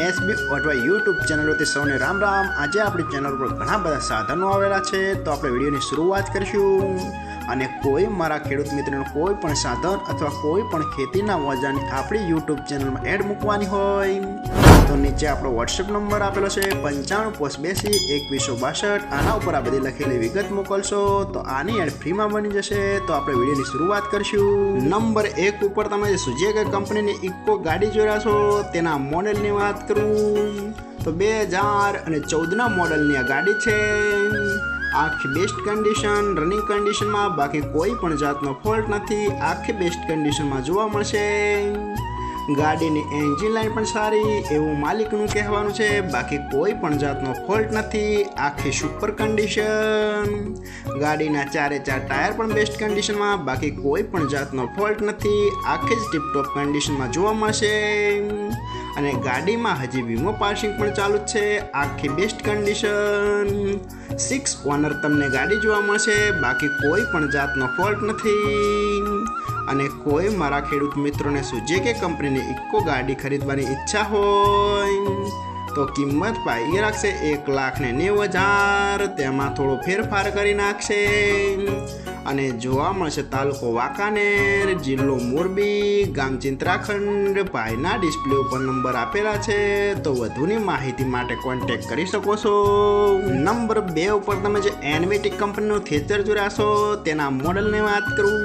SB અથવા YouTube ચેનલોથી સૌને રામ રામ। આજે આપણી ચેનલ પર ઘણા બધા સાધનો આવેલા છે, તો આપણે વિડીયોની શરૂઆત કરીશું। અને કોઈ મારા ખેડૂત મિત્રોને કોઈ પણ સાધન અથવા કોઈ પણ ખેતીના ઓજારની આપણી યુટ્યુબ ચેનલમાં એડ મૂકવાની હોય તો નીચે આપણો વોટ્સએપ નંબર આપેલો છે 95822162। આના ઉપર આ બધી લખેલી વિગત મોકલશો તો આની એડ ફ્રીમાં બની જશે। તો આપણે વિડીયોની શરૂઆત કરીશું। નંબર 1 ઉપર તમે જે સુઝુકી કંપનીની ઇકો ગાડી જોઈ રહ્યા છો તેના મોડેલની વાત કરું તો 2014ના મોડેલની આ ગાડી છે। આખી બેસ્ટ કન્ડિશન, રનિંગ કન્ડિશનમાં, બાકી કોઈ પણ જાતનો ફોલ્ટ નથી। આખી બેસ્ટ કન્ડિશનમાં જોવા મળશે। ગાડીની એન્જિન લાઈન પણ સારી એવું માલિકનું કહેવાનું છે, બાકી કોઈ પણ જાતનો ફોલ્ટ નથી। આખી સુપર કન્ડિશન। ગાડીના 4 ટાયર પણ બેસ્ટ કન્ડિશનમાં, બાકી કોઈ પણ જાતનો ફોલ્ટ નથી। આખી જ ટીપટોપ કન્ડિશનમાં જોવા મળશે। અને ગાડીમાં હજી વીમો પાસિંગ પણ ચાલુ જ છે। આખી બેસ્ટ કન્ડિશન। 6 ઓનર તમને ગાડી જોવા મળશે, બાકી કોઈ પણ જાતનો ફોલ્ટ નથી। અને કોઈ મારા ખેડૂત મિત્રોને સુઝુકી કંપનીની ઇકો ગાડી ખરીદવાની ઈચ્છા હોય તો કિંમત પાઈ રાખશે 1,90,000। તેમાં થોડો ફેરફાર કરી નાખશે। અને જોવા મળશે તાલુકો વાંકાનેર, જિલ્લો મોરબી, ગામ ચિંત્રાખંડ। ભાઈના ડિસ્પ્લે ઉપર નંબર આપેલા છે, તો વધુની માહિતી માટે કોન્ટેક્ટ કરી શકો છો। નંબર 2 ઉપર તમે જે એનવીટી કંપનીનું થેચર જોયા છો તેના મોડલની વાત કરું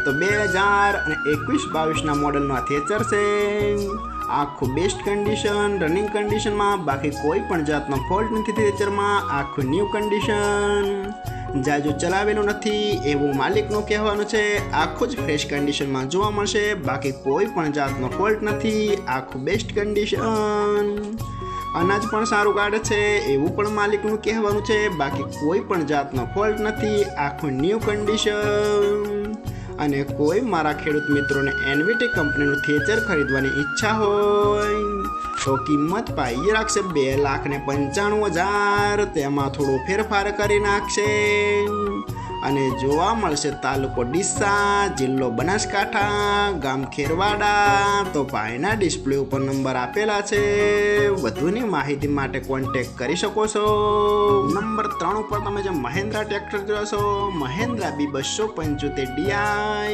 તો 2021-22ના મોડલનું આ થેચર છે। આખું બેસ્ટ કન્ડિશન, રનિંગ કન્ડિશનમાં, બાકી કોઈ પણ જાતનો ફોલ્ટ નથી થેચરમાં। આખું ન્યૂ કન્ડિશન, જાજુ ચલાવેલું નથી એવું માલિકનું કહેવાનું છે। આખું જ ફ્રેશ કન્ડિશનમાં જોવા મળશે, બાકી કોઈ પણ જાતનો ફોલ્ટ નથી। આખું બેસ્ટ કન્ડિશન। અનાજ પણ સારું કાઢે છે એવું પણ માલિકનું કહેવાનું છે, બાકી કોઈ પણ જાતનો ફોલ્ટ નથી। આખું ન્યૂ કન્ડિશન। અને કોઈ મારા ખેડૂત મિત્રોને એનવીટી કંપનીનું થેચર ખરીદવાની ઈચ્છા હોય તો કિંમત પાઈ રાખશે 2,95,000। તેમાં થોડો ફેરફાર કરી નાખશે। અને જોવા મળશે તાલુકો ડીસા, જિલ્લો બનાસકાંઠા, ગામ ખેરવાડા। તો ભાઈના ડિસ્પ્લે ઉપર નંબર આપેલા છે, વધુની માહિતી માટે કોન્ટેક્ટ કરી શકો છો। નંબર 3 ઉપર તમે જે મહેન્દ્રા ટ્રેક્ટર જોશો, મહેન્દ્રા B275DI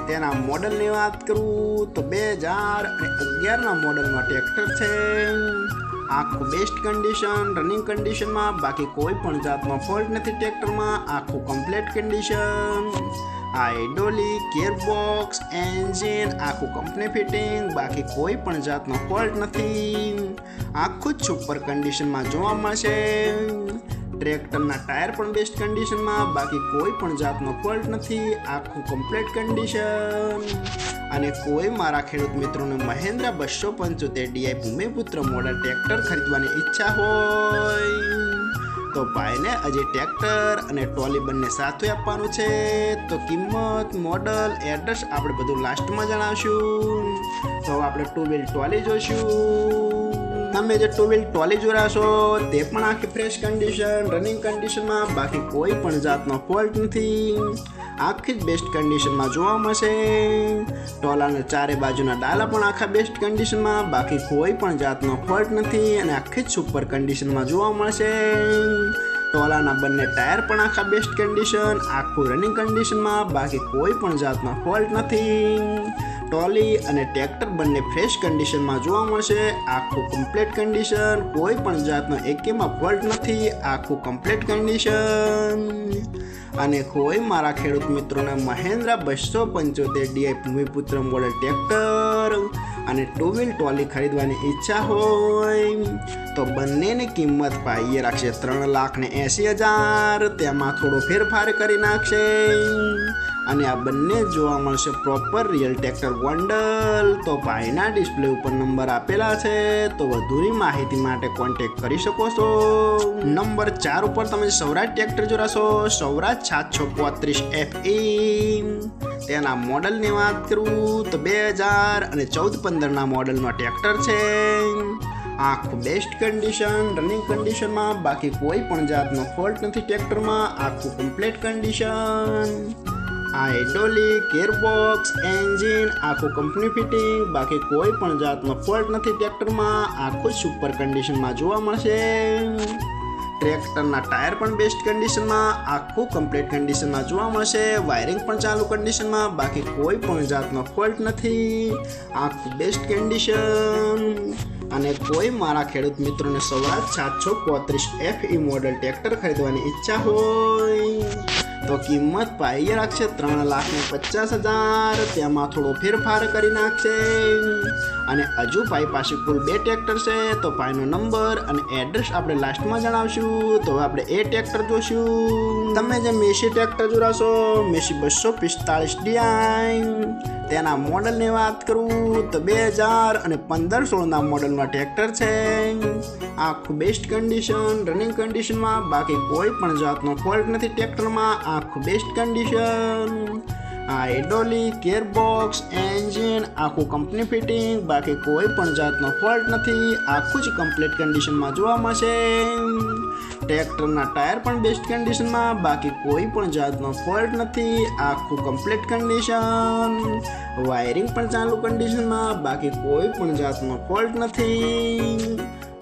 તેના મોડલની વાત કરું તો 2011ના મોડલનો ટ્રેક્ટર છે। આખું બેસ્ટ કન્ડિશન, રનિંગ કન્ડિશનમાં, બાકી કોઈ પણ જાતનો ફોલ્ટ નથી ટ્રેક્ટરમાં। આખું complete condition. Hydraulic, gearbox, engine આખું કંપની ફિટિંગ, બાકી કોઈ પણ જાતનો ફોલ્ટ નથી। આખું જ સુપર કન્ડિશનમાં જોવા મળશે। ટ્રેક્ટરના ટાયર પણ બેસ્ટ કન્ડિશનમાં, બાકી કોઈ પણ જાતનો ફોલ્ટ નથી। આખું કમ્પ્લીટ કન્ડિશન। અને કોઈ મારા ખેડૂત મિત્રોને Mahendra 275DI Bhumiputra model tractor ખરીદવાની ઈચ્છા હોય તો ભાઈને હજી ટ્રેક્ટર અને ટ્રોલી બંને સાથે આપવાનું છે। તો કિંમત, મોડલ, એડ્રેસ આપણે બધું લાસ્ટમાં જણાવશું। તો આપણે 2 વ્હીલ ટ્રોલી જોઈશું। તમે જે 2 વ્હીલ ટ્રોલી જોયા છો તે પણ આખી ફ્રેશ કન્ડિશન, રનિંગ કન્ડિશનમાં, બાકી કોઈ પણ જાતનો ફોલ્ટ નથી। આખી જ બેસ્ટ કન્ડિશનમાં જોવા મળશે। ટોલાના 4 બાજુના ડાલા પણ આખા બેસ્ટ કન્ડિશનમાં, બાકી કોઈ પણ જાતનો ફોલ્ટ નથી। અને આખી જ સુપર કન્ડિશનમાં જોવા મળશે। ટોલાના બંને ટાયર પણ આખા બેસ્ટ કન્ડિશન, આખું રનિંગ કન્ડિશનમાં, બાકી કોઈ પણ જાતનો ફોલ્ટ નથી। ટ્રોલી અને ટ્રેક્ટર બંને ફ્રેશ કન્ડિશનમાં જોવા મળશે। આખું કમ્પ્લીટ કન્ડિશન, કોઈ પણ જાતનો એકેમાં ફોલ્ટ નથી। આખું કમ્પ્લીટ કન્ડિશન। અને કોઈ મારા ખેડૂત મિત્રોને Mahendra 275DI Bhumiputra model tractor અને 2 વ્હીલ ટ્રોલી ખરીદવાની ઈચ્છા હોય તો બંનેની કિંમત પાઈ રાખશે 3,80,000। તેમાં થોડો ફેરફાર કરી નાખશે। અને આ બંને જોવા મળશે પ્રોપર રિયલ ટ્રેક્ટર ગોંડલ। તો ભાઈના ડિસ્પ્લે ઉપર નંબર આપેલા છે, તો વધુની માહિતી માટે કોન્ટેક્ટ કરી શકો છો। નંબર 4 ઉપર તમે સૌરાષ્ટ્ર ટ્રેક્ટર જોશો, સૌરાષ્ટ્ર 735FE તેના મોડલની વાત કરું તો 2014-15ના મોડલનો ટ્રેક્ટર છે। આખું બેસ્ટ કન્ડિશન, રનિંગ કન્ડિશનમાં, બાકી કોઈ પણ જાતનો ફોલ્ટ નથી ટ્રેક્ટરમાં। આખું complete condition. Hydraulic gearbox engine આખું કંપની ફિટિંગ, બાકી કોઈ પણ જાતનો ફોલ્ટ નથી ટ્રેક્ટરમાં, આખું જ સુપર કન્ડિશનમાં જોવા મળશે. ટ્રેક્ટરના ટાયર પણ બેસ્ટ કન્ડિશનમાં, આખું કમ્પ્લીટ કન્ડિશનમાં જોવા મળશે. વાયરિંગ પણ ચાલુ કન્ડિશનમાં, બાકી કોઈ પણ જાતનો ફોલ્ટ નથી, આખું બેસ્ટ કન્ડિશન. અને કોઈ મારા ખેડૂત મિત્રોને સ્વરાજ 735 FE મોડલ ટ્રેક્ટર ખરીદવાની ઈચ્છા હોય તો કિંમત પાઈ રાખશે 3,50,000. તેમાં થોડો ફેરફાર કરી નાખશે. અને હજુ ભાઈ પાસે કુલ 2 ટ્રેક્ટર છે, તો ભાઈનો નંબર અને એડ્રેસ આપણે લાસ્ટમાં જણાવશું. તો આપણે એ ટ્રેક્ટર જોશું. તમે જે મેસી ટ્રેક્ટર જોડાશો, મેસી 245 DI, તેના મોડલની વાત કરું તો 2015-16ના મોડલમાં ટ્રેક્ટર છે. આખું બેસ્ટ કન્ડિશન, રનિંગ કન્ડિશનમાં, બાકી કોઈ પણ જાતનો ફોલ્ટ નથી ટ્રેક્ટરમાં, આખું best condition. Hydraulic gearbox engine આખું કંપની ફિટિંગ, બાકી કોઈ પણ જાતનો ફોલ્ટ નથી, આખું જ કમ્પ્લીટ કન્ડિશનમાં જોવા મળશે. ટ્રેક્ટરના ટાયર પણ બેસ્ટ કન્ડિશનમાં, બાકી કોઈ પણ જાતનો ફોલ્ટ નથી, આખું કમ્પ્લીટ કન્ડિશન. વાયરિંગ પણ ચાલુ કન્ડિશનમાં, બાકી કોઈ પણ જાતનો ફોલ્ટ નથી.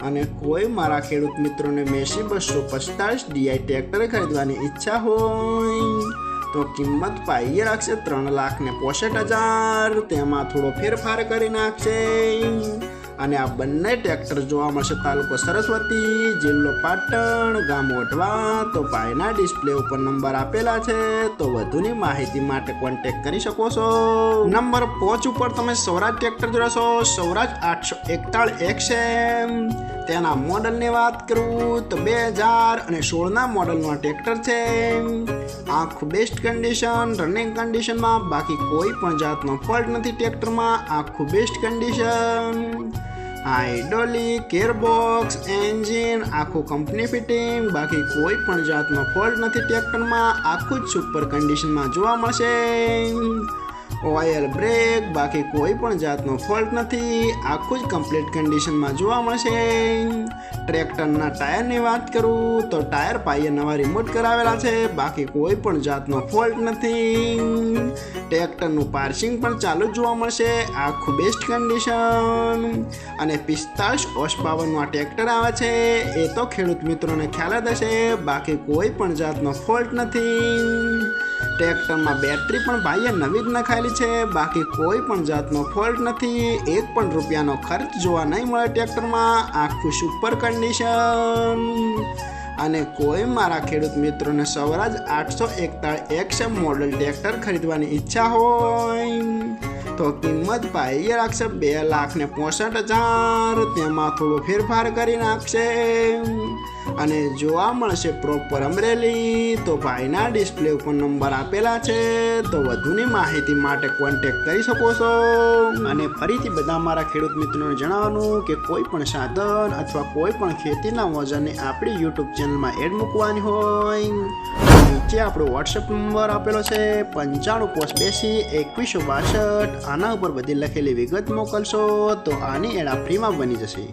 અને કોઈ મારા ખેડૂત મિત્રોને મેસી 245 DI ટ્રેક્ટર ખરીદવાની ઈચ્છા હોય તો કિંમત પાઈ રાખશે 3,65,000. તેમાં થોડો ફેરફાર કરી નાખશે. અને આ બંને ટ્રેક્ટર જોવા મળશે તાલુકો સરસ્વતી, જિલ્લો પાટણ, ગામ વઢવા. તો ભાઈના ડિસ્પ્લે ઉપર નંબર આપેલા છે, તો વધુની માહિતી માટે કોન્ટેક્ટ કરી શકો છો. નંબર 5 ઉપર તમે સ્વરાજ ટ્રેક્ટર જોડાશો, સ્વરાજ 841 છે. તેના મોડલની વાત કરું તો 2016ના મોડલમાં ટ્રેક્ટર છે. આખું બેસ્ટ કન્ડિશન, રનિંગ કન્ડિશનમાં, બાકી કોઈ પણ જાતનો ફોલ્ટ નથી ટ્રેક્ટરમાં, આખું best condition. Hydraulic gearbox engine આખું કંપની ફિટિંગ, બાકી કોઈ પણ જાતનો ફોલ્ટ નથી ટ્રેક્ટરમાં, આખું જ સુપર કન્ડિશનમાં જોવા મળશે. ઓઇલ બ્રેક, બાકી કોઈ પણ જાતનો ફોલ્ટ નથી, આખું જ કમ્પ્લીટ કન્ડિશનમાં જોવા મળશે. ટ્રેક્ટરના ટાયરની વાત કરું તો ટાયર પાઈએ નવા રિમોટ કરાવેલા છે, બાકી કોઈ પણ જાતનો ફોલ્ટ નથી. ટ્રેક્ટરનું પાર્સિંગ પણ ચાલુ જ જોવા મળશે, આખું બેસ્ટ કન્ડિશન. અને 45 હોર્સ પાવરનું આ ટ્રેક્ટર આવે છે, એ તો ખેડૂત મિત્રોને ખ્યાલ જ હશે, બાકી કોઈ પણ જાતનો ફોલ્ટ નથી. ટ્રેક્ટરમાં બેટરી પણ ભાઈએ નવી જ નખાયેલી છે, બાકી કોઈ પણ જાતનો ફોલ્ટ નથી, 1 પણ રૂપિયાનો ખર્ચ જોવા નહીં મળે ટ્રેક્ટરમાં, આખું સુપર કન્ડિશન. અને કોઈ મારા ખેડૂત મિત્રોને સ્વરાજ 841 મોડલ ટ્રેક્ટર ખરીદવાની ઈચ્છા હોય તો કિંમત ભાઈએ રાખશે 2,65,000. તેમાં થોડો ફેરફાર કરી નાખશે. અને જોવા મળશે પ્રોપર અમરેલી. તો ભાઈના ડિસ્પ્લે ઉપર નંબર આપેલા છે, તો વધુની માહિતી માટે કોન્ટેક્ટ કરી શકો છો. અને ફરીથી બધા મારા ખેડૂત મિત્રોને જણાવવાનું કે કોઈ પણ સાધન અથવા કોઈ પણ ખેતીના ઓજારની આપણી યુટ્યુબ ચેનલમાં એડ મૂકવાની હોય નીચે આપણો વોટ્સએપ નંબર આપેલો છે 9582 2162. આના ઉપર બધી લખેલી વિગત મોકલશો તો આની એડ ફ્રીમાં બની જશે.